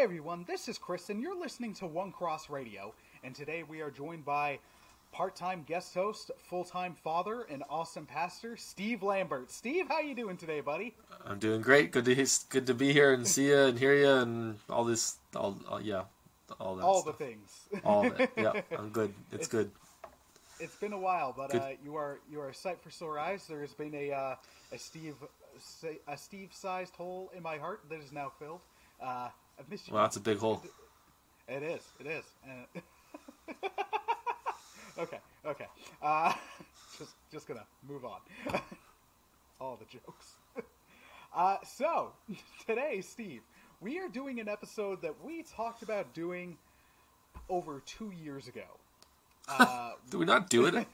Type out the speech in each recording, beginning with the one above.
Hey everyone, this is Chris, and you're listening to One Cross Radio. And today we are joined by part-time guest host, full-time father, and awesome pastor, Steve Lambert. Steve, how you doing today, buddy? I'm doing great. Good to be here and see you and hear you and all this. All that. All the things. All of it. Yeah, I'm good. It's good. It's been a while, but you are a sight for sore eyes. There has been a Steve-sized hole in my heart that is now filled. I've missed you. Well, that's a big hole. It is. Okay. Just gonna move on. All the jokes. So today, Steve, we are doing an episode that we talked about doing over 2 years ago. Did we not do it?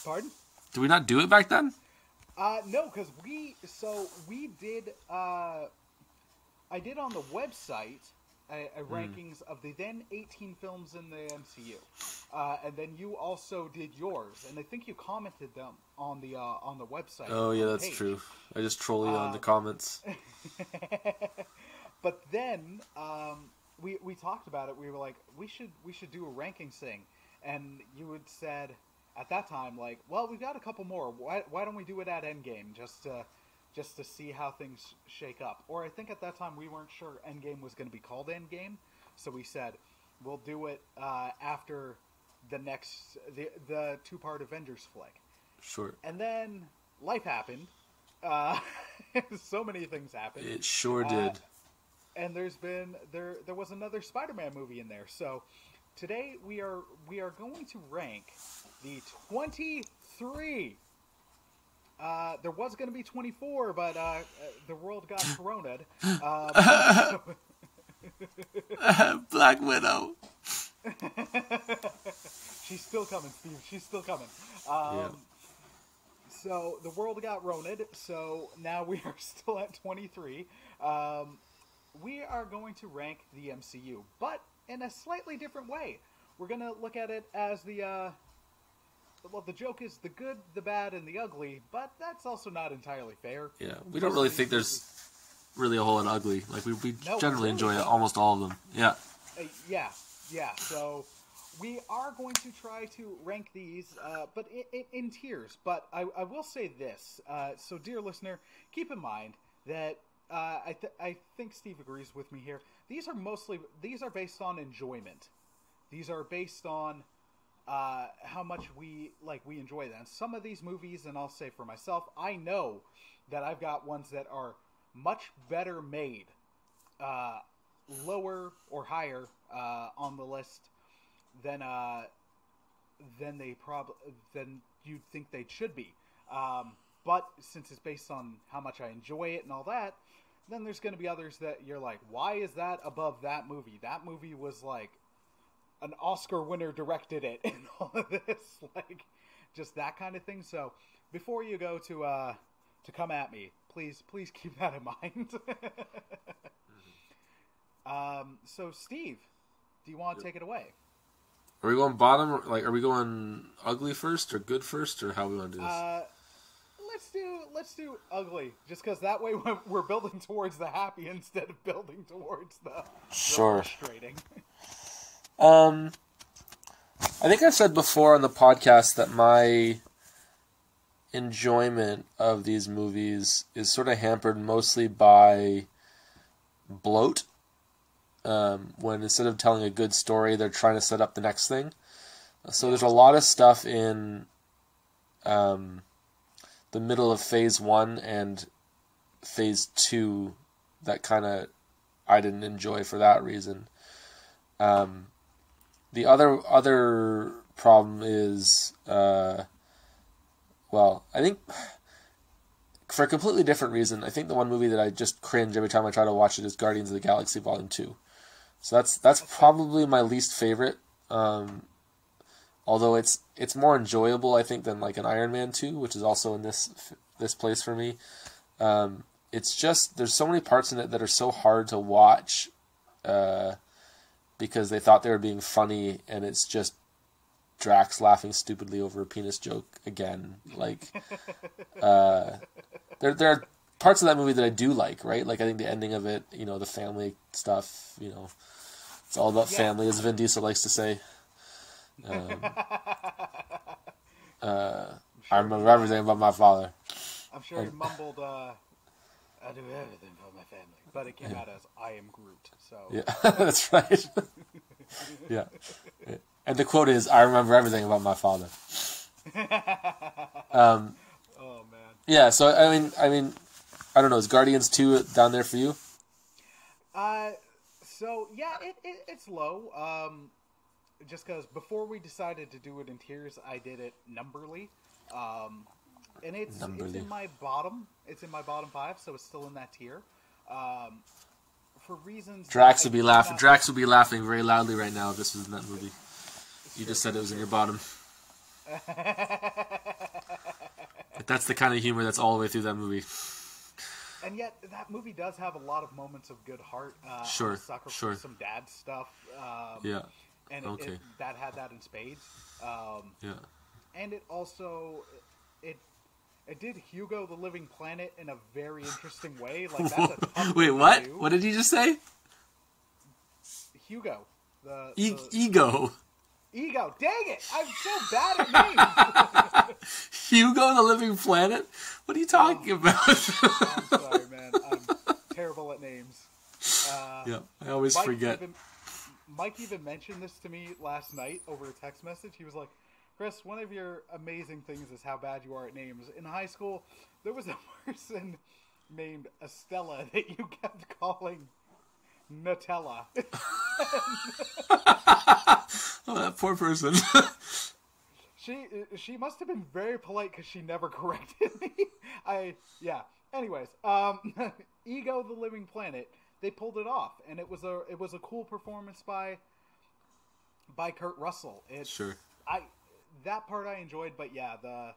Pardon? Did we not do it back then? No, because we did. I did on the website a rankings of the then 18 films in the MCU, and then you also did yours, and I think you commented them on the website. Oh yeah, that's true. I just troll you on the comments. But then we talked about it. We were like, we should do a rankings thing, and you had said at that time, like, well, we've got a couple more. Why don't we do it at Endgame just to see how things shake up? Or I think at that time we weren't sure Endgame was going to be called Endgame, so we said we'll do it after the two-part Avengers flick. Sure. And then life happened. So many things happened. It sure did. And there was another Spider-Man movie in there. So today we are going to rank the 23. There was going to be 24, but the world got corona'd. Black Widow. She's still coming, Steve. She's still coming. Yeah. So the world got roned, so now we are still at 23. We are going to rank the MCU, but in a slightly different way. We're going to look at it as the joke is the good, the bad, and the ugly, but that's also not entirely fair. Yeah, we don't really think there's really a whole lot of ugly. Like, we generally enjoy don't. almost all of them. Yeah. Yeah. So we are going to try to rank these, but in tiers. But I will say this. So, dear listener, keep in mind that I think Steve agrees with me here. These are based on enjoyment. These are based on how much we enjoy them. Some of these movies, and I'll say for myself, I know that I've got ones that are much better made, lower or higher on the list than you'd think they should be. But since it's based on how much I enjoy it and all that, then there's going to be others that you're like, why is that above that movie? That movie was like an Oscar winner directed it and all of this, like, just that kind of thing. So before you go to come at me, please keep that in mind. So Steve, do you want to take it away? Are we going bottom? Like, are we going ugly first or good first, or how we want to do this? Let's do ugly, just because that way we're building towards the happy instead of building towards the frustrating. I think I've said before on the podcast that my enjoyment of these movies is sort of hampered mostly by bloat. When instead of telling a good story, they're trying to set up the next thing. So there's a lot of stuff in the middle of Phase 1 and Phase 2 that kind of I didn't enjoy for that reason. The other problem is, I think for a completely different reason, I think the one movie that I just cringe every time I try to watch it is Guardians of the Galaxy Volume 2. So that's probably my least favorite, although it's more enjoyable, I think, than like an Iron Man 2, which is also in this place for me. It's just, there's so many parts in it that are so hard to watch, because they thought they were being funny, and it's just Drax laughing stupidly over a penis joke again. Like, there parts of that movie that I do like, right? Like I think the ending of it, you know, the family stuff, you know, it's all about family, as Vin Diesel likes to say. I remember everything about my father. I'm sure he mumbled, "I do everything for my family," but it came out as "I am Groot." So yeah, that's right. Yeah, and the quote is, "I remember everything about my father." Oh man. Yeah, so I mean, I don't know. Is Guardians 2 down there for you? So yeah, it's low. Just because before we decided to do it in tiers, I did it numberly. And it's in my bottom. It's in my bottom 5, so it's still in that tier. For reasons. Drax would be laughing. Drax would be laughing very loudly right now if this was in that movie. You just said it was in your bottom. But that's the kind of humor that's all the way through that movie. And yet, that movie does have a lot of moments of good heart. Sure. Sucker for some dad stuff. Yeah. And that had that in spades. Yeah. And it also it did Hugo the Living Planet in a very interesting way. Like that's a tough Wait, what? What did he just say? Hugo. The Ego. Ego. Dang it! I'm so bad at names. Hugo the Living Planet? What are you talking about? I'm sorry, man. I'm terrible at names. Yeah, I always forget. Mike even mentioned this to me last night over a text message. He was like, "Chris, one of your amazing things is how bad you are at names. In high school, there was a person named Estella that you kept calling Nutella." Oh, that poor person. She must have been very polite because she never corrected me. Anyways, Ego the Living Planet. They pulled it off, and it was a cool performance by Kurt Russell. Sure. That part I enjoyed, but the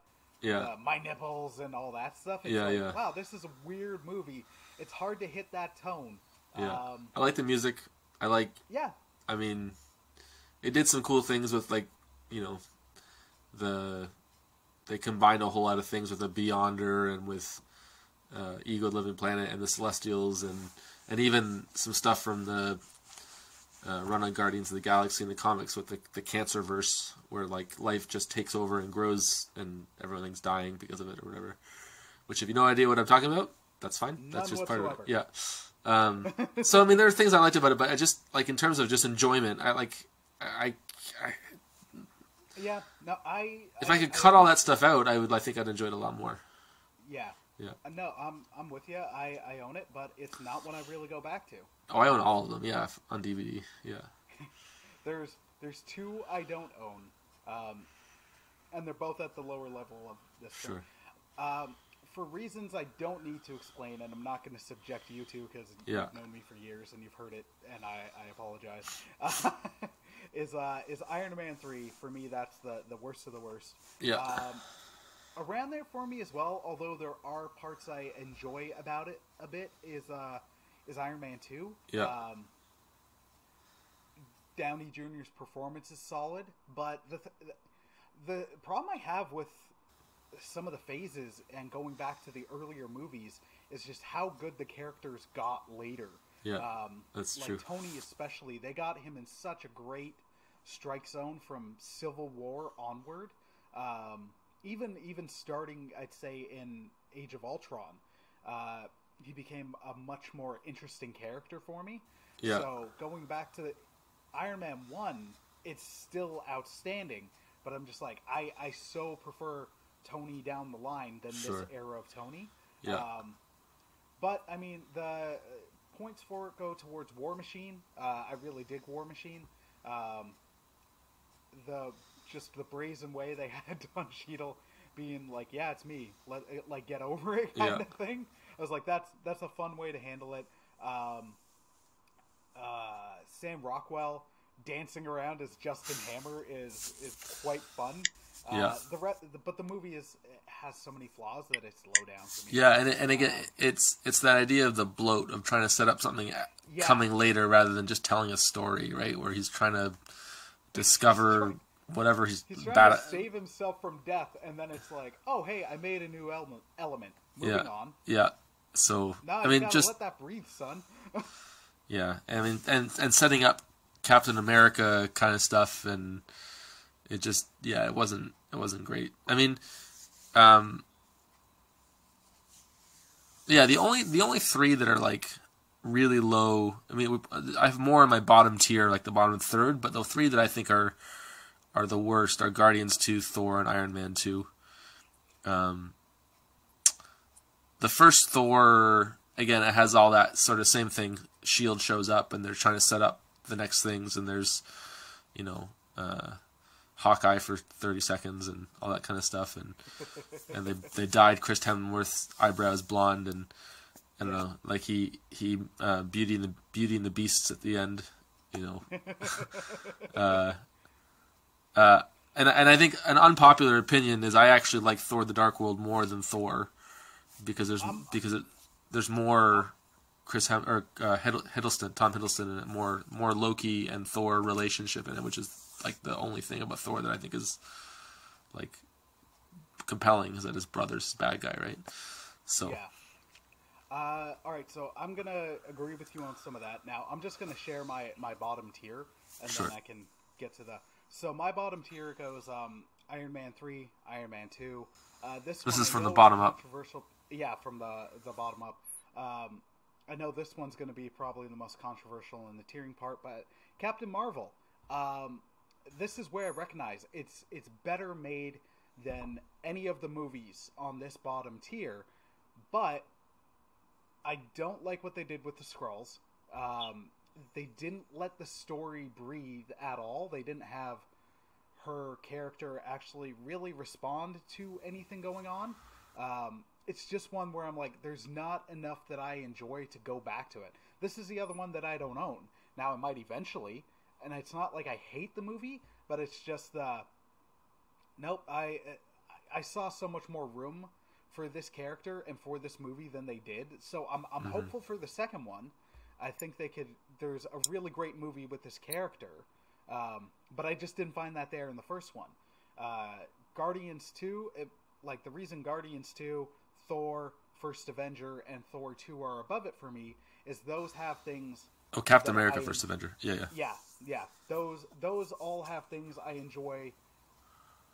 my nipples and all that stuff. It's wow, this is a weird movie. It's hard to hit that tone. Yeah. I like the music. I mean, it did some cool things with, like, you know, they combined a whole lot of things with the Beyonder and with Ego the Living Planet and the Celestials and even some stuff from the run on Guardians of the Galaxy in the comics with the cancer verse, where like life just takes over and grows and everything's dying because of it or whatever. Which, if you have no idea what I'm talking about, that's fine. That's just part of it. Yeah. So I mean, there are things I liked about it, but I just, like, in terms of just enjoyment, if I could cut all that stuff out, I think I'd enjoy it a lot more. Yeah. Yeah. No, I'm with you. I own it, but it's not one I really go back to. Oh, I own all of them. Yeah, on DVD. Yeah. There's 2 I don't own, and they're both at the lower level of this. Sure. Thing. For reasons I don't need to explain, and I'm not going to subject you to because you've known me for years and you've heard it, and I apologize. Is Iron Man 3 for me? That's the worst of the worst. Yeah. Around there for me as well, although there are parts I enjoy about it a bit, is Iron Man 2. Yeah. Downey Jr.'s performance is solid, but the problem I have with some of the phases and going back to the earlier movies is just how good the characters got later. Yeah, that's true. Like Tony especially, they got him in such a great strike zone from Civil War onward. Even starting, I'd say, in Age of Ultron, he became a much more interesting character for me. Yeah. So going back to Iron Man 1, it's still outstanding, but I'm just like, I so prefer Tony down the line than this era of Tony. Yeah. But, I mean, the points for it go towards War Machine. I really dig War Machine. The brazen way they had Don Cheadle being like, yeah, it's me, get over it kind of thing. I was like, that's a fun way to handle it. Sam Rockwell dancing around as Justin Hammer is quite fun. But the movie has so many flaws that it's low down for me. Yeah, and again, it's that idea of the bloat of trying to set up something coming later rather than just telling a story, right? Where he's trying to discover whatever he's trying bad to at. Save himself from death, and then it's like, oh hey, I made a new element. Moving on. Yeah. So No, I you mean, gotta just let that breathe, son. yeah. I mean, and setting up Captain America kind of stuff, and it just it wasn't great. I mean, yeah, the only three that are like really low. I mean, I have more in my bottom tier, like the bottom third, but the three that I think are the worst are Guardians 2, Thor, and Iron Man 2. The first Thor, again, it has all that sort of same thing. Shield shows up, and they're trying to set up the next things, and there's, you know, Hawkeye for 30 seconds and all that kind of stuff, and they dyed Chris Hemsworth's eyebrows blonde, and I don't know, like he Beauty and the Beasts at the end, you know. And I think an unpopular opinion is I actually like Thor: The Dark World more than Thor, because there's more Tom Hiddleston in it, more Loki and Thor relationship in it, which is like the only thing about Thor that I think is like compelling, is that his brother's bad guy, right? So yeah. All right, so I'm gonna agree with you on some of that. Now I'm just gonna share my bottom tier, and Sure. then I can get to the. So my bottom tier goes Iron Man 3, Iron Man 2. This This one is I from know the bottom is up. controversial. Yeah, from the bottom up. I know this one's going to be probably the most controversial in the tiering part, but Captain Marvel. This is where I recognize it's better made than any of the movies on this bottom tier, but I don't like what they did with the Skrulls. They didn't let the story breathe at all. They didn't have her character actually really respond to anything going on. It's just one where I'm like, there's not enough that I enjoy to go back to it. This is the other one that I don't own. Now, I might eventually, and it's not like I hate the movie, but it's just, nope, I saw so much more room for this character and for this movie than they did. So I'm hopeful for the second one. I think there's a really great movie with this character, but I just didn't find that there in the first one. Guardians 2, the reason Guardians 2, Thor, First Avenger, and Thor 2 are above it for me is those have things... Oh, Captain America, First Avenger. Yeah. Yeah. Those all have things I enjoy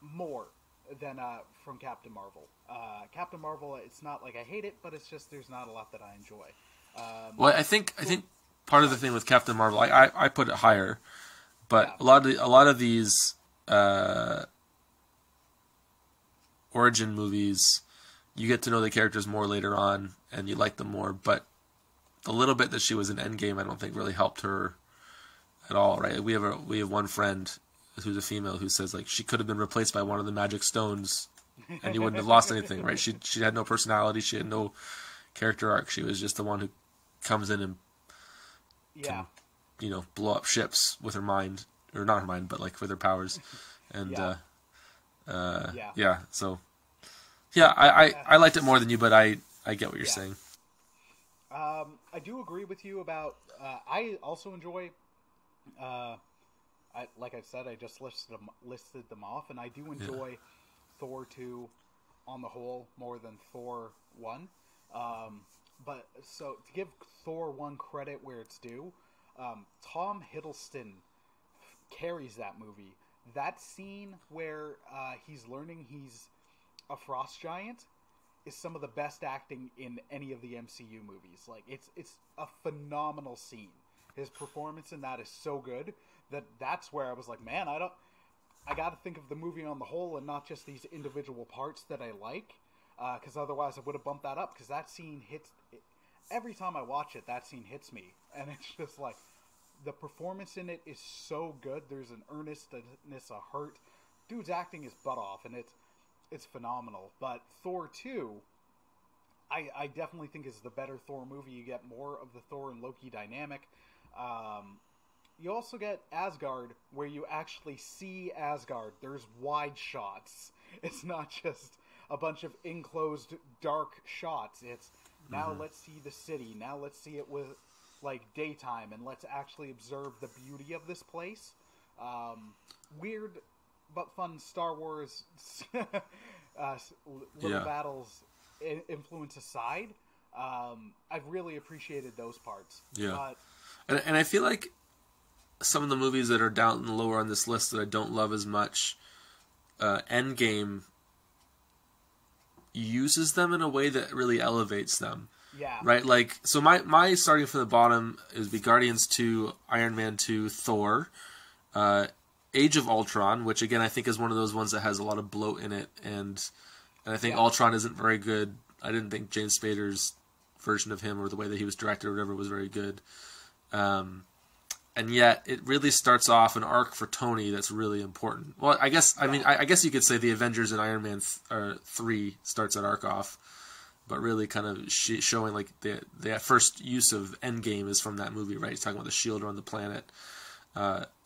more than from Captain Marvel. Captain Marvel, it's not like I hate it, but it's just there's not a lot that I enjoy. Well, I think part of the thing with Captain Marvel, I put it higher, but yeah. a lot of these origin movies, you get to know the characters more later on, and you like them more. But the little bit that she was in Endgame, I don't think really helped her at all. Right? We have one friend who's a female who says like she could have been replaced by one of the magic stones, and you wouldn't have lost anything. Right? She had no personality. She had no character arc. She was just the one who comes in and can, blow up ships with her mind, or not her mind, but like with her powers. And so I liked it more than you, but I get what you're saying. I do agree with you about. I also enjoy. Like I said, I just listed them off, and I do enjoy Thor 2 on the whole more than Thor 1. But so to give Thor 1 credit where it's due, Tom Hiddleston carries that movie. That scene where he's learning he's a frost giant is some of the best acting in any of the MCU movies. Like it's a phenomenal scene. His performance in that is so good that's where I was like, man, I got to think of the movie on the whole and not just these individual parts that I like. Because otherwise I would have bumped that up, because that scene hits... Every time I watch it, that scene hits me. And it's just like... The performance in it is so good. There's an earnestness, a hurt. Dude's acting his butt off, and it's phenomenal. But Thor 2, I definitely think is the better Thor movie. You get more of the Thor and Loki dynamic. You also get Asgard, where you actually see Asgard. There's wide shots. It's not just a bunch of enclosed dark shots. It's now let's see the city. Now let's see it with like daytime, and let's actually observe the beauty of this place. Weird but fun Star Wars little battles influence aside. I've really appreciated those parts. Yeah. And I feel like some of the movies that are down lower on this list that I don't love as much, Endgame uses them in a way that really elevates them. Yeah. Right? Like, so my starting from the bottom is be Guardians 2, Iron Man 2, Thor, Age of Ultron, which again I think is one of those ones that has a lot of bloat in it, and I think Ultron isn't very good. I didn't think James Spader's version of him or the way that he was directed or whatever was very good. And yet it really starts off an arc for Tony that's really important. Well, I guess I guess you could say the Avengers and Iron Man 3 starts that arc off, but really kind of showing like the first use of Endgame is from that movie, right? He's talking about the shield around the planet.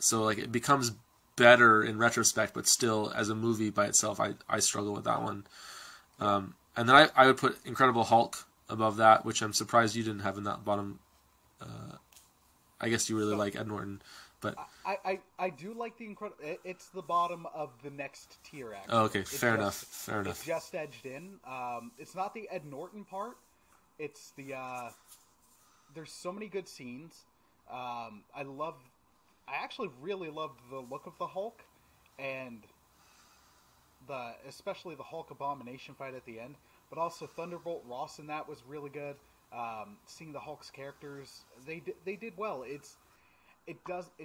So like it becomes better in retrospect, but still as a movie by itself, I struggle with that one. And then I would put Incredible Hulk above that, which I'm surprised you didn't have in that bottom. I guess you really like Ed Norton, but I do like the Incredible. It's the bottom of the next tier. Actually, oh, okay, fair enough. It's just edged in. It's not the Ed Norton part. It's the. There's so many good scenes. I actually really loved the look of the Hulk, and especially the Hulk Abomination fight at the end. But also Thunderbolt Ross in that was really good. Seeing the Hulk's characters, they did well. It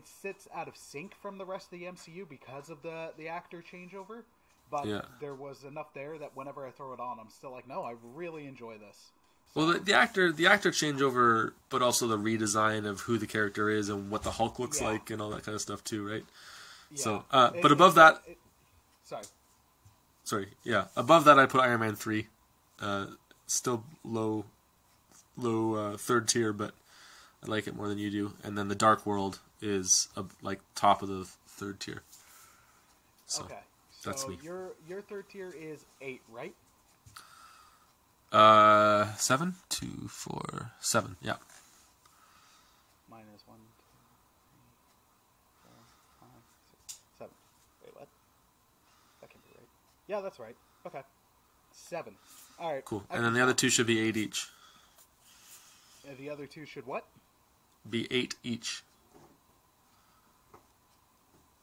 sits out of sync from the rest of the MCU because of the actor changeover. But there was enough there that whenever I throw it on, I'm still like, no, I really enjoy this. So, well, the actor changeover, but also the redesign of who the character is and what the Hulk looks like and all that kind of stuff too, right? Yeah. So, but above that, sorry, yeah, above that I put Iron Man 3. Still low third tier, but I like it more than you do. And then the Dark World is like top of the third tier. So, okay, that's me. Your third tier is 8, right? 7, 2, 4, 7. Yeah. Mine is 1, 2, 3, 4, 5, 6, 7. Wait, what? That can't be right. Yeah, that's right. Okay, 7. All right. Cool. And then the other two should be 8 each. The other two should what? Be 8 each.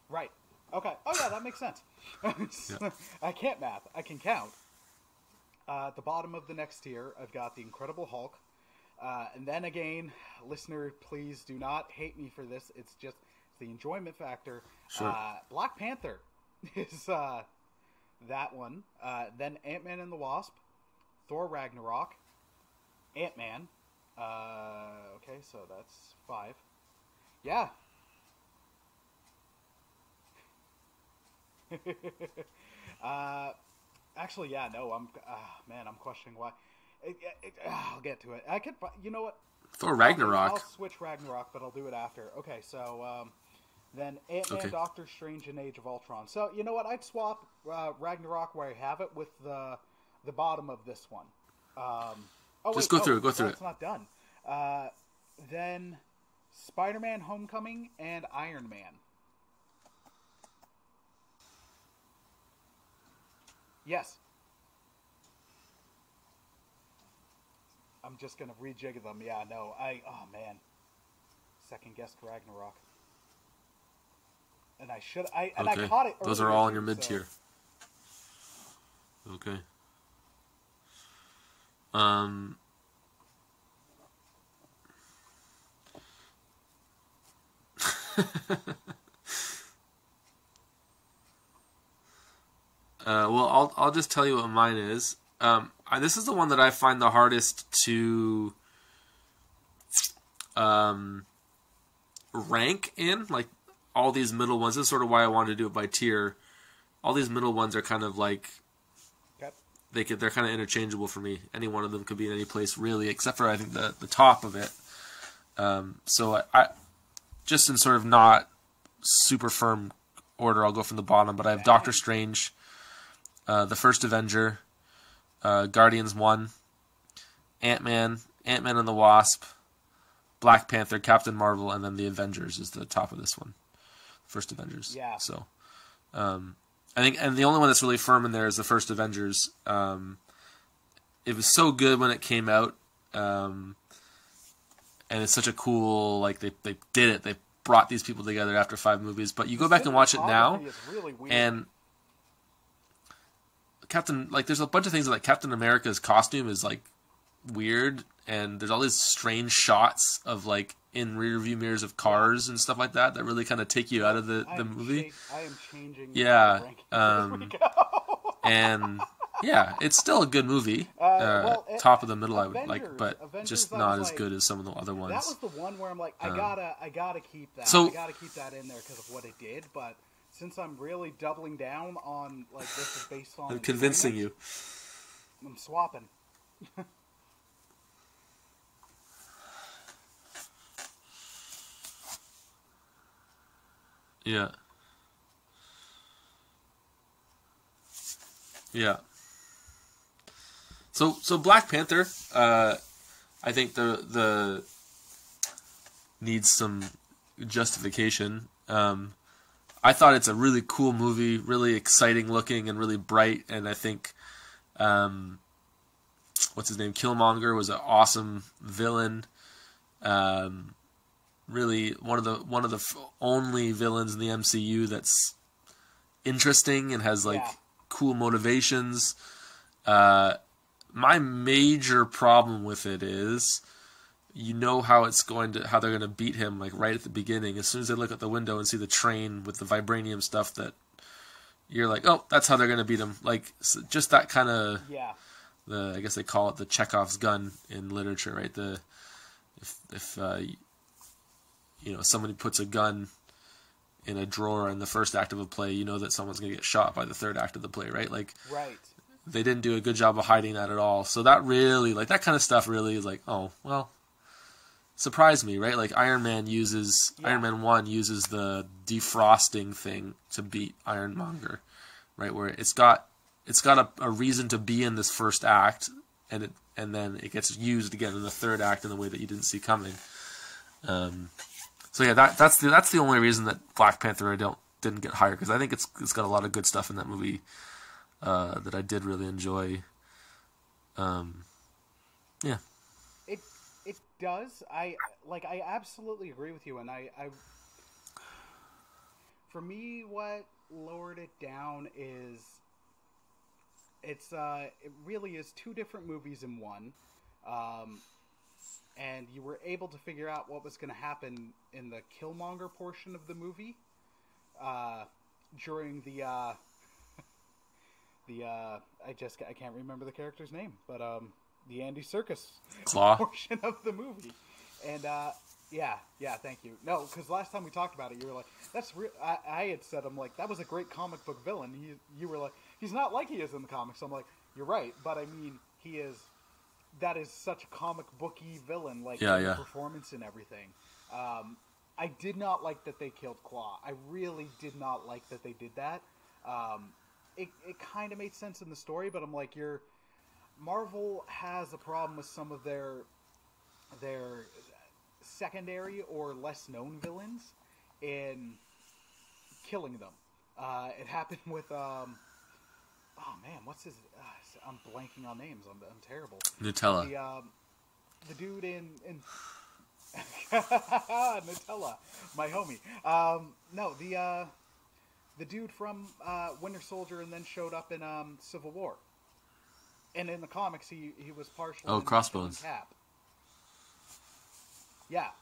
Right. Okay. Oh yeah, that makes sense. Yeah. I can't math. I can count. At the bottom of the next tier, I've got the Incredible Hulk. And then again, listener, please do not hate me for this. It's just the enjoyment factor. Sure. Black Panther is that one. Then Ant-Man and the Wasp. Thor Ragnarok, Ant-Man. Okay, so that's 5. Yeah. Actually, yeah, no, I'm questioning why. I'll get to it. I could, you know what? Thor Ragnarok. I'll switch Ragnarok, but I'll do it after. Okay, so then Ant-Man, Doctor Strange, and Age of Ultron. So you know what? I'd swap Ragnarok where I have it with the bottom of this one. Just go through it. It's not done. Then Spider-Man: Homecoming and Iron Man. Yes. I'm just gonna rejig them. Yeah, no. Oh man. Second guessed Ragnarok. And I caught it earlier. Those are all in your mid tier. So. Okay. Well, I'll just tell you what mine is. This is the one that I find the hardest to rank in. Like all these middle ones. This is sort of why I wanted to do it by tier. All these middle ones are kind of like they're kind of interchangeable for me. Any one of them could be in any place really, except for I think the top of it. So I just in sort of not super firm order, I'll go from the bottom. But I have Doctor Strange, the First Avenger, Guardians 1, Ant-Man and the Wasp, Black Panther, Captain Marvel, and then the Avengers is the top of this one. First Avengers. Yeah. So, I think, and the only one that's really firm in there is the First Avengers. It was so good when it came out, and it's such a cool, like, they did it. They brought these people together after 5 movies. But you go back and watch it now, really weird. and there's a bunch of things like Captain America's costume is like weird, and there's all these strange shots of like in rear view mirrors of cars and stuff like that really kind of take you out of the movie. I am changing. Yeah, and yeah, it's still a good movie. Top of the middle, I would like, but Avengers, just not as good as some of the other ones. That was the one where I'm like, I gotta keep that. So, I gotta keep that in there because of what it did. But since I'm really doubling down on like this is based on, I'm convincing you. I'm swapping. Yeah. Yeah. So Black Panther, I think the needs some justification. I thought it's a really cool movie, really exciting looking and really bright, and I think what's his name? Killmonger was an awesome villain. Really one of the only villains in the MCU that's interesting and has like cool motivations. My major problem with it is, you know how they're gonna beat him like right at the beginning. As soon as they look out the window and see the train with the vibranium stuff, that you're like, oh, that's how they're gonna beat him. Like just that kind of I guess they call it the Chekhov's gun in literature, right? If somebody puts a gun in a drawer in the first act of a play, you know that someone's gonna get shot by the third act of the play, right? Like, right. They didn't do a good job of hiding that at all. So that really, like, that kind of stuff really is like, oh, well, surprised me, right? Like Iron Man 1 uses the defrosting thing to beat Ironmonger, right? Where it's got a reason to be in this first act, and then it gets used again in the third act in a way that you didn't see coming. So yeah, that's the only reason that Black Panther didn't get higher, because I think it's got a lot of good stuff in that movie that I did really enjoy. Yeah. It does. I absolutely agree with you, and I for me, what lowered it down is it really is 2 different movies in one, and you were able to figure out what was going to happen in the Killmonger portion of the movie during the I can't remember the character's name, but the Andy Serkis Claw portion of the movie. And thank you. No, because last time we talked about it, you were like, that's real. I had said, I'm like, that was a great comic book villain. You were like, he's not like he is in the comics. I'm like, you're right, but I mean, that is such a comic booky villain, like the performance and everything. I did not like that they killed Claw. I really did not like that they did that. It kind of made sense in the story, but I'm like, Marvel has a problem with some of their secondary or less known villains in killing them. It happened with oh man, what's his? I'm blanking on names. I'm terrible. Nutella. The dude in Nutella, my homie. No, the dude from Winter Soldier and then showed up in Civil War. And in the comics, he was partially Crossbones. Cap. Yeah.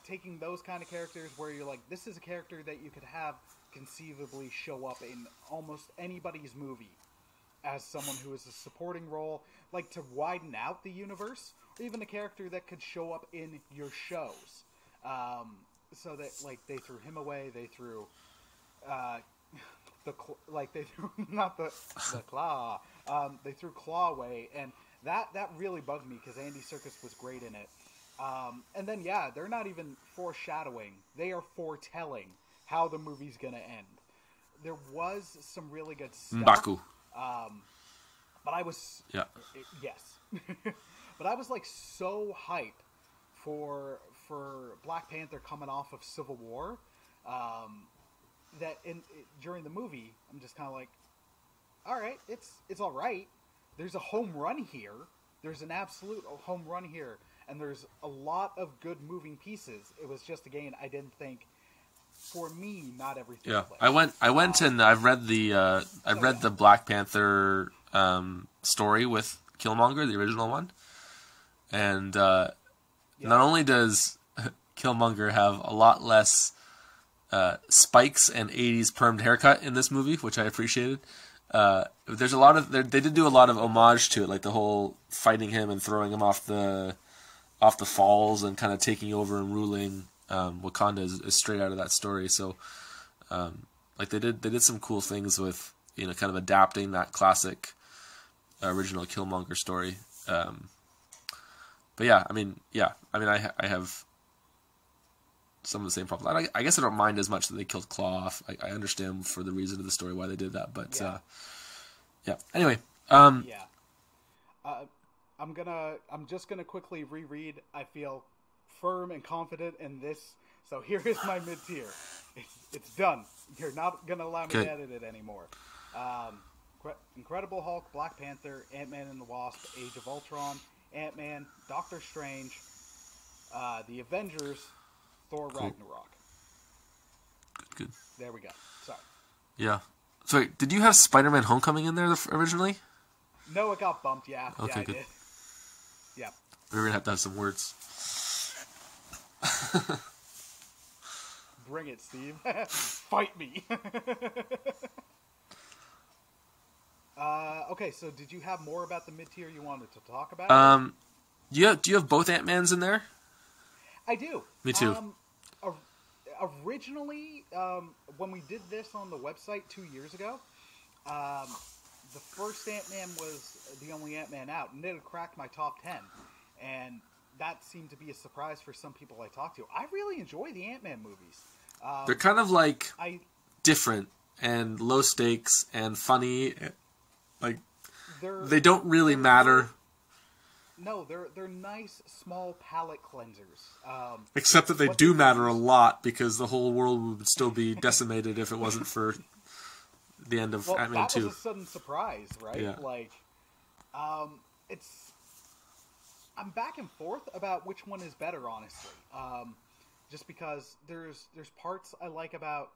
Taking those kind of characters where you're like, this is a character that you could have conceivably show up in almost anybody's movie as someone who is a supporting role, like to widen out the universe, or even a character that could show up in your shows. So that, like, they threw him away, they threw they threw not the Claw, they threw Claw away, and that really bugged me because Andy Serkis was great in it. And then they're not even foreshadowing; they are foretelling how the movie's gonna end. There was some really good stuff. M'Baku. But I was yes, but I was like so hype for Black Panther coming off of Civil War. That during the movie, I'm just kind of like, all right, it's all right. There's a home run here. there's an absolute home run here, and there's a lot of good moving pieces. It was just, again, I didn't think, for me, not everything. Yeah, clicked. I went and I've read the Black Panther story with Killmonger, the original one, and not only does Killmonger have a lot less spikes and 80s permed haircut in this movie, which I appreciated. There's a lot of they did do a lot of homage to it, like the whole fighting him and throwing him off the falls and kind of taking over and ruling Wakanda is straight out of that story. So like they did some cool things with, you know, kind of adapting that classic original Killmonger story. But yeah, I mean I have some of the same problems. I guess I don't mind as much that they killed Claw off. I understand for the reason of the story why they did that, but yeah. Anyway, I'm just gonna quickly reread. I feel firm and confident in this. So here is my mid tier. It's done. You're not gonna allow me to edit it anymore. Incredible Hulk, Black Panther, Ant-Man and the Wasp, Age of Ultron, Ant-Man, Doctor Strange, the Avengers, Thor Ragnarok. Good. There we go. Sorry. Yeah. Sorry, did you have Spider-Man Homecoming in there originally? No, it got bumped, yeah. Okay, yeah, good. I did. Yeah. We're going to have some words. Bring it, Steve. Fight me. Okay, so did you have more about the mid-tier you wanted to talk about? Do you have both Ant-Mans in there? I do. Me too. Originally, when we did this on the website 2 years ago, the first Ant-Man was the only Ant-Man out, and it had cracked my top 10. And that seemed to be a surprise for some people I talked to. I really enjoy the Ant-Man movies. They're kind of like different and low stakes and funny. Like they don't really matter. No, they're nice, small palate cleansers. Except that they do matter a lot, because the whole world would still be decimated if it wasn't for the end of Ant-Man 2. That was a sudden surprise, right? Yeah. Like, I'm back and forth about which one is better, honestly. Just because there's parts I like about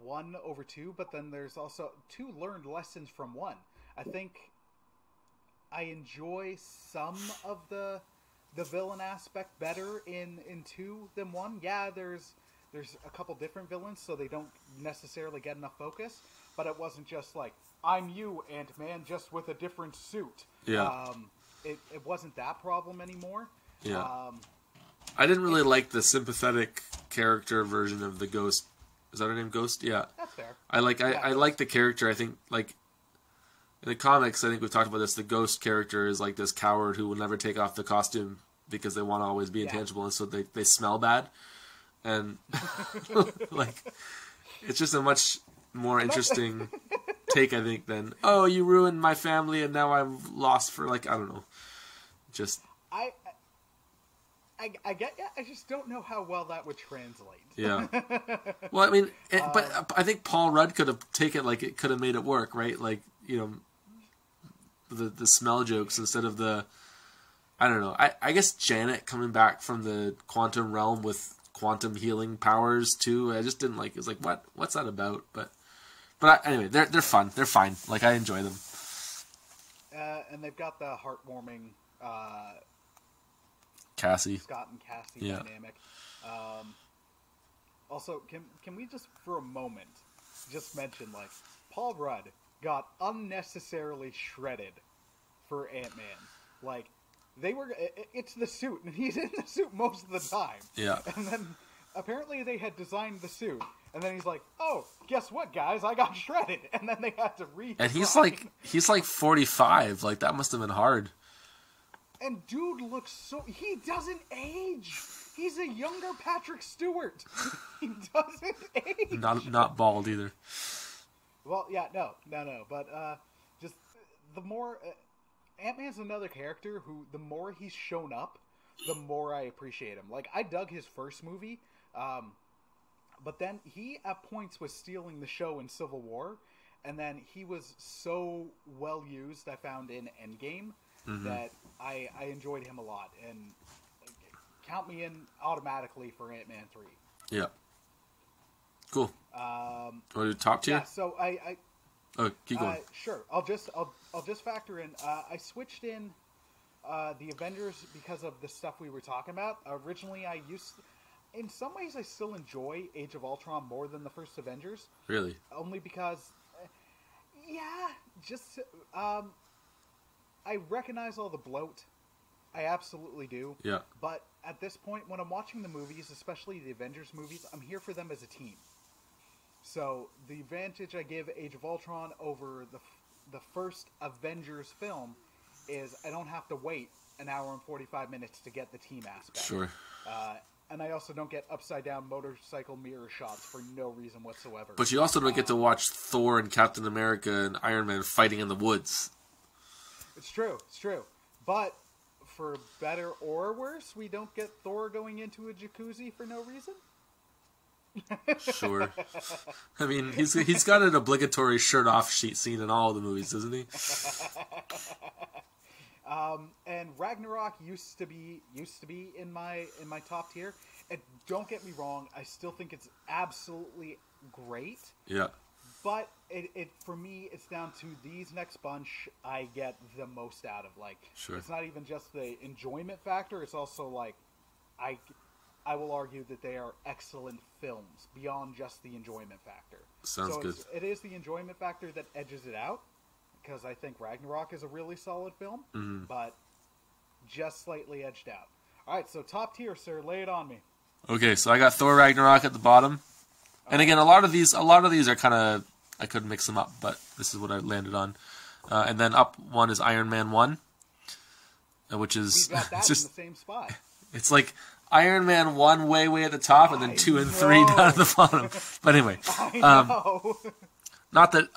1 over 2, but then there's also 2 learned lessons from 1. I think I enjoy some of the villain aspect better in 2 than 1. Yeah, there's a couple different villains, so they don't necessarily get enough focus. But it wasn't just like, I'm you, Ant-Man, just with a different suit. Yeah. It wasn't that problem anymore. Yeah. I didn't really like the sympathetic character version of the Ghost. Is that her name, Ghost? Yeah. That's fair. I like the character. I think, like, in the comics, I think we've talked about this, the Ghost character is like this coward who will never take off the costume because they want to always be intangible, and so they smell bad. And, like, it's just a much more interesting take, I think, than, oh, you ruined my family and now I'm lost for, like, I don't know. Just... I get ya. I just don't know how well that would translate. Yeah. Well, I mean, but I think Paul Rudd could have taken, like, it could have made it work, right? Like, you know, the smell jokes instead of the, I don't know. I guess Janet coming back from the quantum realm with quantum healing powers too. I just didn't like. It was like, what's that about? But anyway, they're fun. They're fine. Like, I enjoy them. And they've got the heartwarming Cassie. Scott and Cassie dynamic. Also, can we just for a moment just mention, like, Paul Rudd got unnecessarily shredded for Ant-Man. Like, it's the suit, and he's in the suit most of the time. Yeah. And then apparently they had designed the suit, and then he's like, "Oh, guess what, guys? I got shredded." And then they had to And he's like 45. Like, that must have been hard. And dude looks he doesn't age. He's a younger Patrick Stewart. He doesn't age. Not bald either. Well, yeah, no. But just the more Ant-Man's another character who, the more he's shown up, the more I appreciate him. Like, I dug his first movie, but then he at points was stealing the show in Civil War, and then he was so well used, I found in Endgame, that I enjoyed him a lot, and count me in automatically for Ant-Man 3. Yeah. Cool. Want to do top tier? Yeah, so Oh, keep going. Sure. I'll just factor in. I switched in the Avengers because of the stuff we were talking about. Originally, in some ways, I still enjoy Age of Ultron more than the first Avengers. Really? Only because, I recognize all the bloat. I absolutely do. Yeah. But at this point, when I'm watching the movies, especially the Avengers movies, I'm here for them as a team. So the advantage I give Age of Ultron over the first Avengers film is I don't have to wait an hour and 45 minutes to get the team aspect. Sure. And I also don't get upside down motorcycle mirror shots for no reason whatsoever. But you also don't get to watch Thor and Captain America and Iron Man fighting in the woods. It's true. But for better or worse, we don't get Thor going into a jacuzzi for no reason. Sure. I mean, he's got an obligatory shirt off sheet scene in all the movies, doesn't he? And Ragnarok used to be in my top tier. And don't get me wrong, I still think it's absolutely great. Yeah. But it for me, it's down to these next bunch I get the most out of. Like, sure. It's not even just the enjoyment factor. It's also like, I will argue that they are excellent films beyond just the enjoyment factor. Sounds good. It is the enjoyment factor that edges it out, because I think Ragnarok is a really solid film, but just slightly edged out. All right, so top tier, sir. Lay it on me. Okay, so I got Thor Ragnarok at the bottom. And again, a lot of these are kind of, I could mix them up, but this is what I landed on. And then up one is Iron Man 1, which is We've got that just in the same spot. It's like Iron Man 1 way at the top, and then 2 and 3 down at the bottom. But anyway, I know. not that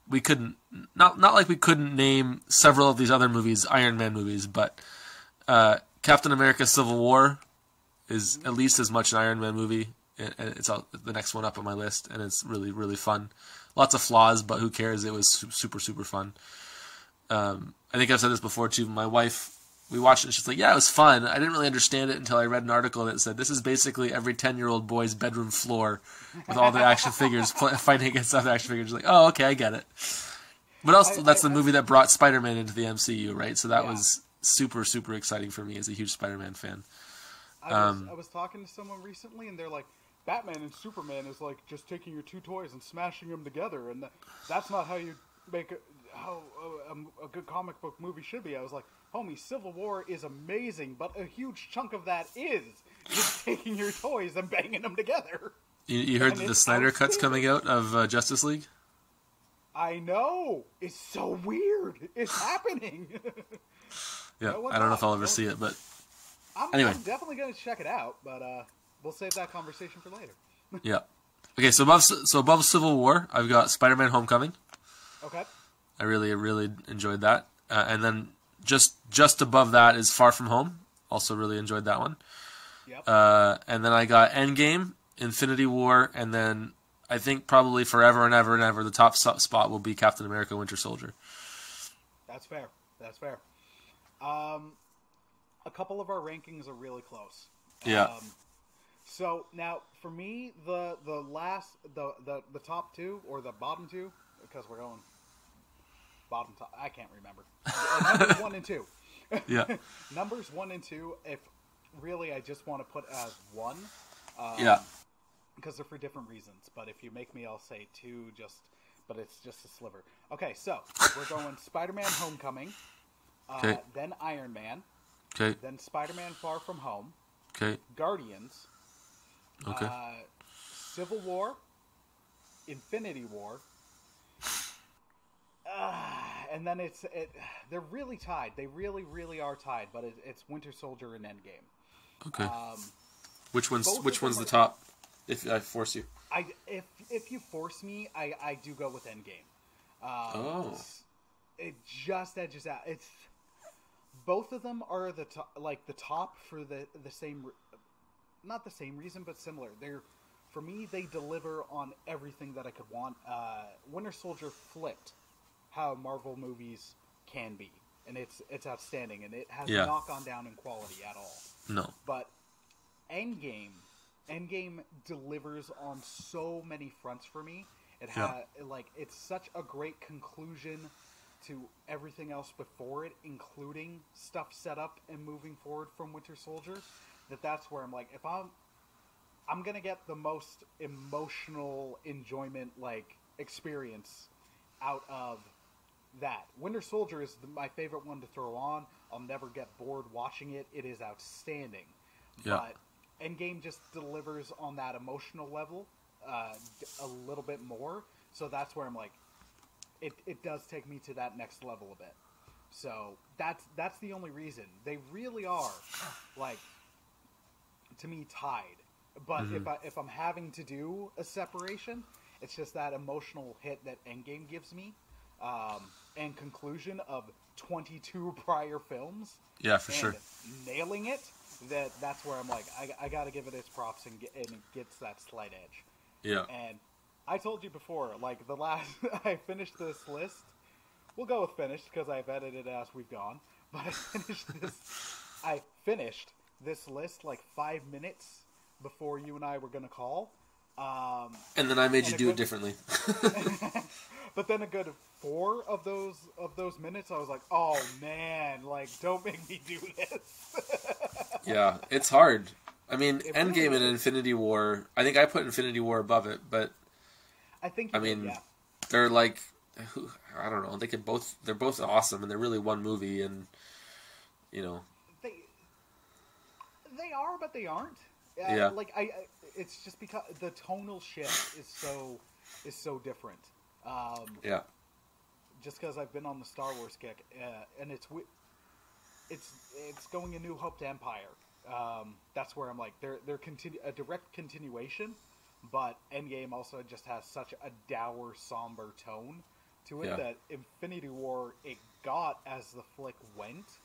we couldn't, not like we couldn't name several of these other movies Iron Man movies, but Captain America: Civil War is at least as much an Iron Man movie. And it's the next one up on my list, and it's really, really fun. Lots of flaws, but who cares? It was super, super fun. I think I've said this before too. My wife, we watched it, and she's like, yeah, it was fun. I didn't really understand it until I read an article that said this is basically every 10-year-old boy's bedroom floor with all the action figures fighting against other action figures. She's like, oh, okay, I get it. But also, that's the movie that brought Spider-Man into the MCU, right? So that was super, super exciting for me as a huge Spider-Man fan. I was talking to someone recently, and they're like, Batman and Superman is like just taking your two toys and smashing them together, and that's not how you make how a good comic book movie should be. I was like, homie, Civil War is amazing, but a huge chunk of that is just taking your toys and banging them together. You heard that the Snyder Cut's coming out of Justice League? I know. It's so weird. It's happening. Yeah, I don't know if I'll ever see it, but anyway. I'm definitely going to check it out, but we'll save that conversation for later. Yeah. Okay, so above Civil War, I've got Spider-Man: Homecoming. Okay. I really, really enjoyed that. And then just above that is Far From Home. Also really enjoyed that one. Yep. And then I got Endgame, Infinity War, and then I think probably forever and ever and ever the top spot will be Captain America: Winter Soldier. That's fair. A couple of our rankings are really close. Yeah. So now for me, the top two or the bottom two, because we're going bottom top. I can't remember. Numbers 1 and 2. Yeah. Numbers 1 and 2. If really, I just want to put as 1. Yeah. Because they're for different reasons. But if you make me, I'll say 2. But it's just a sliver. Okay, so we're going Spider-Man: Homecoming. Okay. Then Iron Man. Okay. Then Spider-Man: Far From Home. Okay. Guardians. Okay. Civil War. Infinity War. And then they're really tied. They really, really are tied. But it's Winter Soldier and Endgame. Okay. Which one's the top? If I force you. If you force me, I do go with Endgame. It just edges out. It's both of them are the top for the same, not the same reason, but similar. They're for me, they deliver on everything that I could want. Winter Soldier flipped how Marvel movies can be, and it's outstanding, and it has not gone down in quality at all. No. But Endgame delivers on so many fronts for me. It it's such a great conclusion to everything else before it, including stuff set up and moving forward from Winter Soldier. That's where I'm like, if I'm gonna get the most emotional enjoyment experience out of that. Winter Soldier is my favorite one to throw on. I'll never get bored watching it. It is outstanding. Yeah. But Endgame just delivers on that emotional level a little bit more. So that's where I'm like, it does take me to that next level a bit. So that's the only reason. They really are, to me, tied. But if I'm having to do a separation, it's just that emotional hit that Endgame gives me, and conclusion of 22 prior films. Yeah, for sure. Nailing it. That's where I'm like, I got to give it its props, and it gets that slight edge. Yeah. And I told you before, the last I finished this list. We'll go with finished because I've edited as we've gone. But I finished this list 5 minutes before you and I were going to call. And then I made you do it differently. But then a good 4 of those minutes, I was like, oh man, don't make me do this. Yeah, it's hard. I mean, It Endgame really and is. Infinity War, I think I put Infinity War above it, but I think they're I don't know, they're both awesome, and they're really one movie, and they are, but they aren't. Yeah. It's just because the tonal shift is so different. Yeah. Just because I've been on the Star Wars kick, and it's going A New Hope to Empire. That's where I'm like, they're a direct continuation, but Endgame also just has such a dour, somber tone to it that Infinity War, it got as the flick went,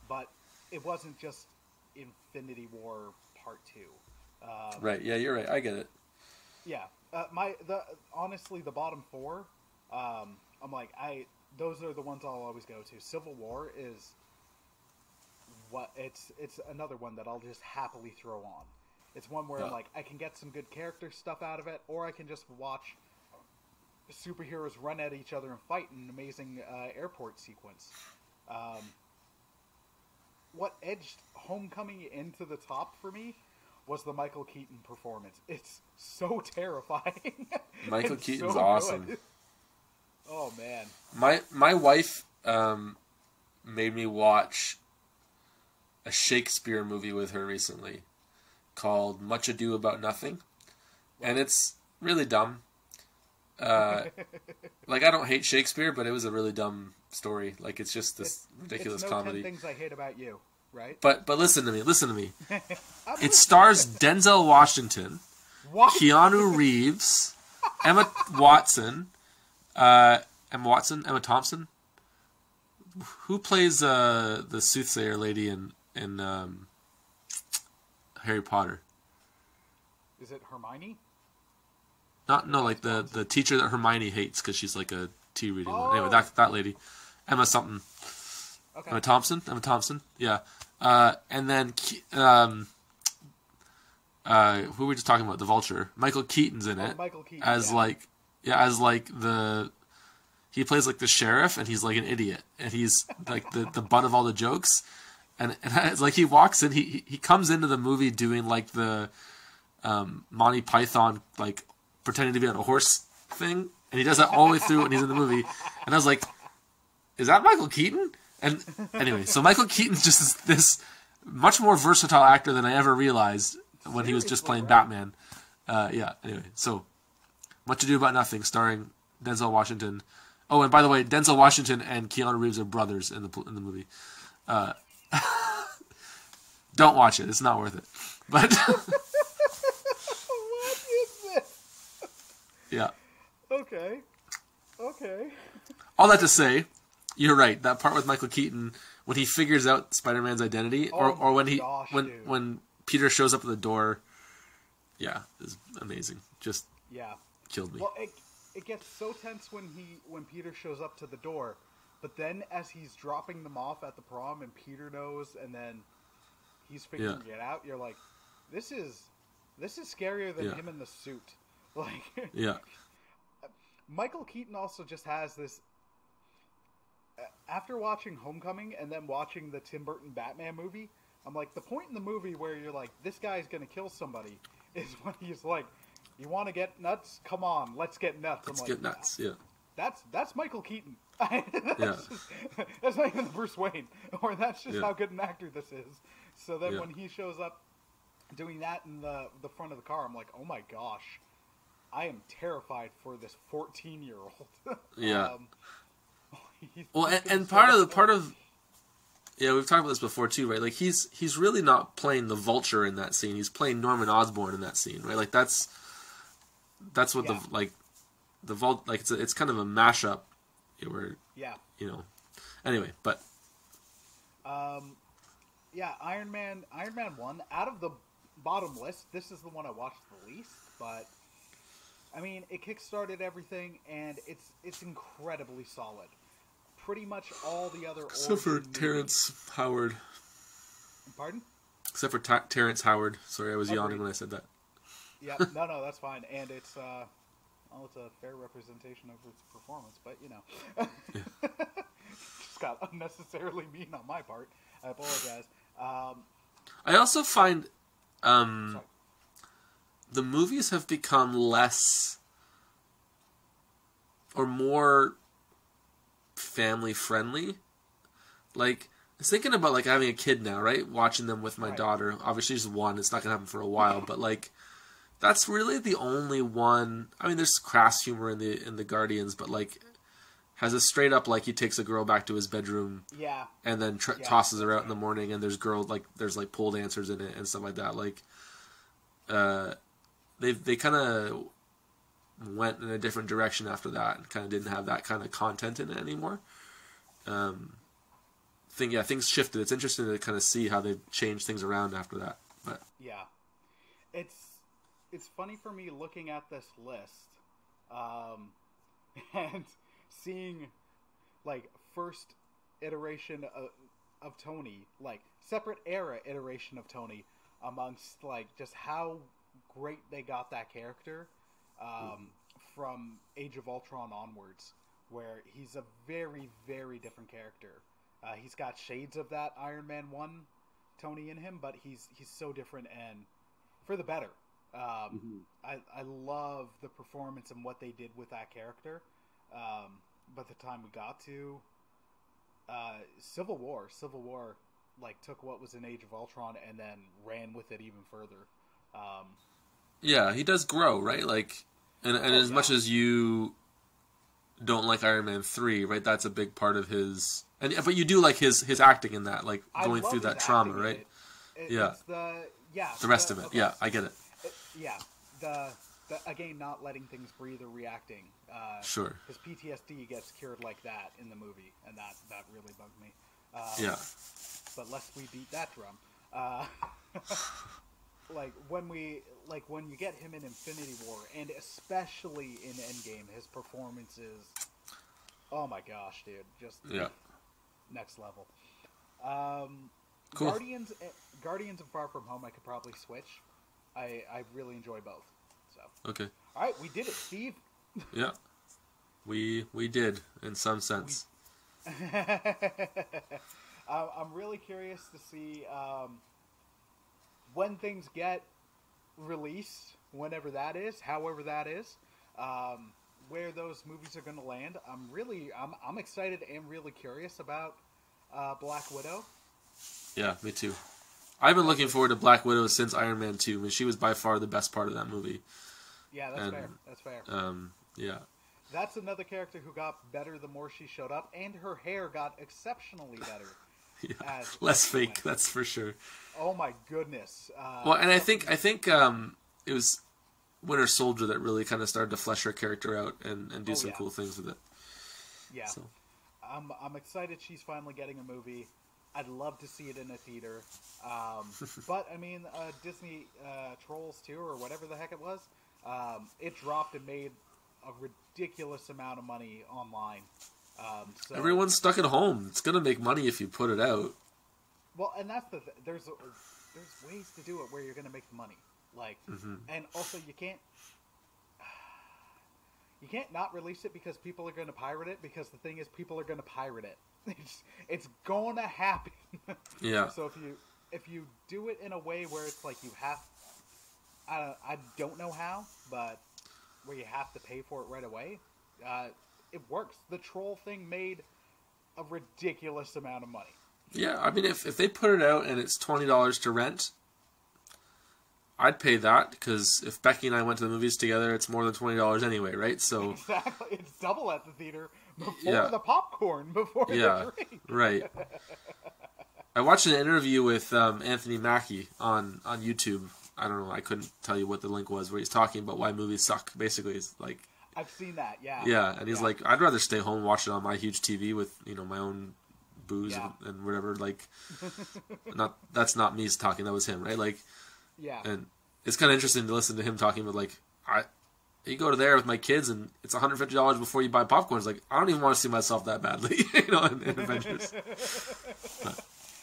but it wasn't just Infinity War Part 2. Right, yeah, you're right. I get it. Yeah. Honestly, the bottom 4, I'm like, those are the ones I'll always go to. Civil War is it's another one that I'll just happily throw on. It's one where I can get some good character stuff out of it, or I can just watch superheroes run at each other and fight in an amazing airport sequence. What edged Homecoming into the top for me was the Michael Keaton performance. It's so terrifying. Michael Keaton's so awesome. Good. Oh man. My wife made me watch a Shakespeare movie with her recently called Much Ado About Nothing. And it's really dumb. I don't hate Shakespeare, but it was a really dumb story. It's just this ridiculous it's comedy. 10 Things I Hate About You, right? But listen to me. It stars Denzel Washington, Keanu Reeves, Emma Thompson. Who plays the soothsayer lady in Harry Potter? Is it Hermione? The teacher that Hermione hates because she's like a tea reading. Anyway, that lady, Emma something. Okay. Emma Thompson. Yeah. And then who were we just talking about? The Vulture. Michael Keaton's in it. Michael Keaton, he plays the sheriff, and he's an idiot, and he's the butt of all the jokes, and it's he walks in, he comes into the movie doing the Monty Python pretending to be on a horse thing, and he does that all the way through when he's in the movie, and I was like, is that Michael Keaton? And anyway, so Michael Keaton's just this much more versatile actor than I ever realized when he was just playing Batman. Anyway, so Much Ado About Nothing, starring Denzel Washington. Oh, and by the way, Denzel Washington and Keanu Reeves are brothers in the movie. Don't watch it; it's not worth it. But what is this? Yeah. Okay. All that to say, you're right. That part with Michael Keaton when he figures out Spider-Man's identity, or when when Peter shows up at the door, yeah, is amazing. Just killed me. Well, it gets so tense when Peter shows up to the door, but then as he's dropping them off at the prom and Peter knows, and then he's figuring it out, you're like, this is scarier than him in the suit. Like, Michael Keaton also just has this. After watching Homecoming and then watching the Tim Burton Batman movie, I'm like, the point in the movie where you're like, this guy's gonna kill somebody is when he's like, you want to get nuts? Come on, let's get nuts. Let's get nuts. Yeah. That's Michael Keaton. That's not even Bruce Wayne, or that's just how good an actor this is. So then when he shows up doing that in the front of the car, I'm like, oh my gosh, I am terrified for this 14-year-old. Yeah. Well, and part of we've talked about this before too, right? Like he's really not playing the Vulture in that scene. He's playing Norman Osborn in that scene, right? Like that's what it's kind of a mashup where anyway, but Iron Man 1 out of the bottom list, this is the one I watched the least, but I mean, it kickstarted everything and it's incredibly solid. Pretty much all the other except for Terrence Howard. Pardon? Except for Terrence Howard. Sorry, I was yawning when I said that. Yeah, no, that's fine. And it's a fair representation of its performance, but just got unnecessarily mean on my part. I apologize. I also find the movies have become less or more family friendly. Like, I was thinking about like having a kid now, right? Watching them with my daughter. Obviously, she's one. It's not gonna happen for a while, but like, that's really the only one. I mean, there's crass humor in the Guardians, but like, has a straight up like he takes a girl back to his bedroom, and then tosses her out in the morning, and there's pole dancers in it and stuff like that. Like, they kind of went in a different direction after that, and kind of didn't have that kind of content in it anymore. Things shifted. It's interesting to kind of see how they've changed things around after that. But it's funny for me looking at this list, and seeing like first iteration of Tony, like separate era iteration of Tony, amongst like just how great they got that character from Age of Ultron onwards, where he's a very, very different character. He's got shades of that Iron Man 1 Tony in him, but he's so different and for the better. I love the performance and what they did with that character. But the time we got to Civil War like took what was in Age of Ultron and then ran with it even further. He does grow, right? Like, and as much as you don't like Iron Man 3, right? That's a big part of his. But you do like his acting in that, like going through that trauma, right? It's the rest of it. Okay. Yeah, I get it. The again, not letting things breathe or reacting. Sure. His PTSD gets cured like that in the movie, and that really bugged me. But lest we beat that drum. When you get him in Infinity War, and especially in Endgame, his performance is, oh my gosh, dude, just next level. Cool. Guardians and Far From Home, I could probably switch. I really enjoy both. So okay, all right, we did it, Steve. Yeah, we did in some sense. I'm really curious to see when things get released, whenever that is, however that is, where those movies are going to land. I'm excited and really curious about Black Widow. Yeah, me too. I've been looking forward to Black Widow since Iron Man 2. I mean, she was by far the best part of that movie. Yeah, that's fair. Yeah. That's another character who got better the more she showed up, and her hair got exceptionally better. Less fake, that's for sure. Oh my goodness. Well, and I think it was Winter Soldier that really kind of started to flesh her character out and do some cool things with it. Yeah. So. I'm excited she's finally getting a movie. I'd love to see it in a theater. But, I mean, Disney Trolls 2, or whatever the heck it was, it dropped and made a ridiculous amount of money online. So, everyone's stuck at home. It's going to make money if you put it out. well, and that's the there's ways to do it where you're going to make the money. Like, and also you can't not release it because people are going to pirate it, because the thing is, people are going to pirate it. It's going to happen. Yeah. So if you do it in a way where it's like you have, I don't know how, but where you have to pay for it right away, it works. The Troll thing made a ridiculous amount of money. Yeah, I mean, if they put it out and it's $20 to rent, I'd pay that, because if Becky and I went to the movies together, it's more than $20 anyway, right? So exactly, it's double at the theater before the popcorn, before the drink. Right. I watched an interview with Anthony Mackie on YouTube. I don't know, I couldn't tell you what the link was, where he's talking about why movies suck. Basically, it's like, I've seen that, yeah. Yeah, and he's like, I'd rather stay home and watch it on my huge TV with, my own booze and whatever. Like, that's not me talking. That was him, right? Like, yeah. And it's kind of interesting to listen to him talking about, like, you go to there with my kids and it's $150 before you buy popcorn. It's like, I don't even want to see myself that badly, in Avengers. But,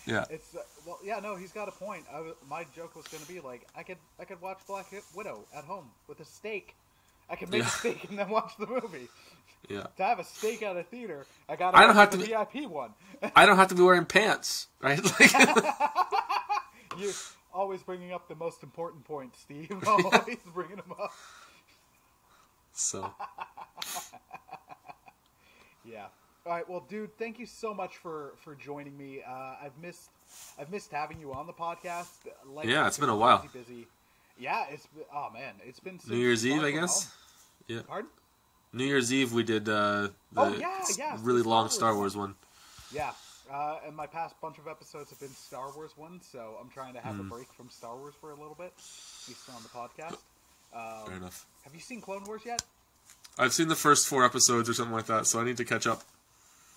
yeah. It's well, yeah, no, he's got a point. My joke was going to be like, I could watch Black Widow at home with a steak. I could make a steak and then watch the movie. Yeah. To have a steak at a theater, I got the VIP one. I don't have to be wearing pants, right? You always bringing up the most important point, Steve. Always bringing them up. So. Yeah. All right. Well, dude, thank you so much for joining me. I've missed having you on the podcast. Like, yeah, it's been a while. Busy. Yeah, it's been since New Year's Eve, I guess. Home. Yeah. Pardon? New Year's Eve, we did the really long Star Wars one. Yeah. And my past bunch of episodes have been Star Wars ones, so I'm trying to have a break from Star Wars for a little bit, at least on the podcast. Fair enough. Have you seen Clone Wars yet? I've seen the first 4 episodes or something like that, so I need to catch up.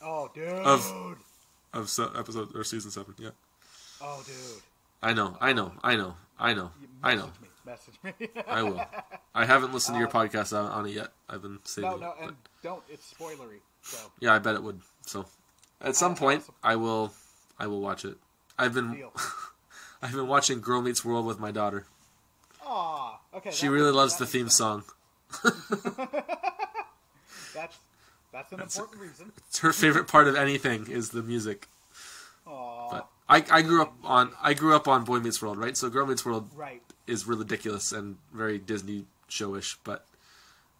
Oh, dude. Of episode or season 7, yeah. Oh, dude. I know. Message me. I will. I haven't listened to your podcast on it yet. I've been saving it. No, and don't. It's spoilery. So. Yeah, I bet it would. So, at some point, I will watch it. I've been watching Girl Meets World with my daughter. Aw, okay. She really loves the theme song. That's an important reason. It's her favorite part of anything is the music. Aww. But I grew up on Boy Meets World, right? So Girl Meets World is ridiculous and very Disney showish, but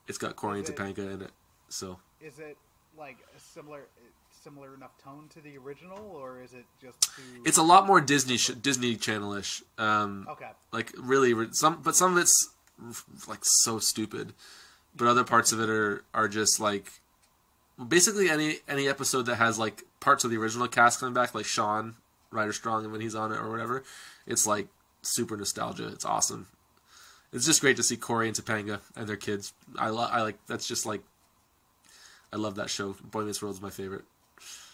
it's got Corey and Topanga in it. So is it like a similar enough tone to the original, or is it just too... It's a lot more Disney Channel-ish. Okay. Like really some of it's like so stupid, but other parts of it are just like basically any episode that has like parts of the original cast coming back, like Sean Ryder Strong, and when he's on it or whatever, it's like super nostalgia. It's awesome. It's just great to see Corey and Topanga and their kids. I like that's just like I love that show. Boy Meets World is my favorite.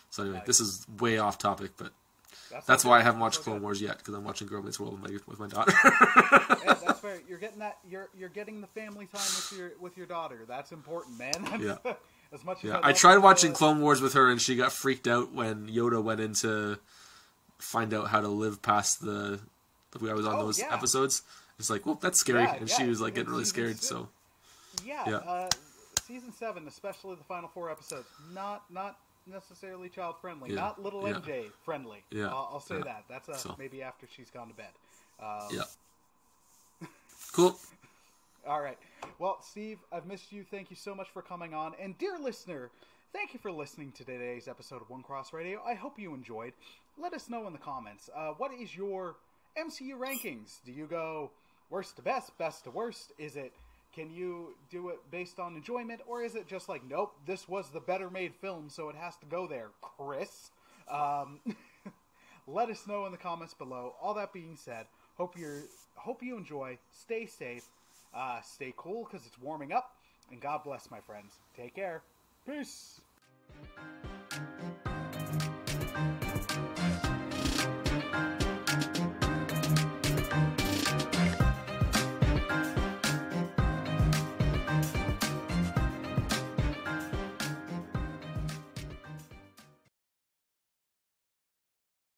So anyway, this is way off topic, but that's why I haven't watched Clone Wars yet, because I'm watching Girl Meets World with my daughter. Yeah, that's fair. You're getting that. You're getting the family time with your daughter. That's important, man. Yeah. As much as I tried watching Clone Wars with her, and she got freaked out when Yoda went in to find out how to live past the way I was on those episodes. It's like, well, that's scary, and she was like getting really scared. So season 7, especially the final 4 episodes, not necessarily child friendly, not little MJ friendly. Yeah, I'll say that. That's maybe after she's gone to bed. Cool. All right. Well, Steve, I've missed you. Thank you so much for coming on. And dear listener, thank you for listening to today's episode of One Cross Radio. I hope you enjoyed. Let us know in the comments. What is your MCU rankings? Do you go worst to best, best to worst? Can you do it based on enjoyment, or is it just like, nope, this was the better made film, so it has to go there, Chris? Let us know in the comments below. All that being said, hope you enjoy. Stay safe. Stay cool because it's warming up. And God bless, my friends. Take care. Peace.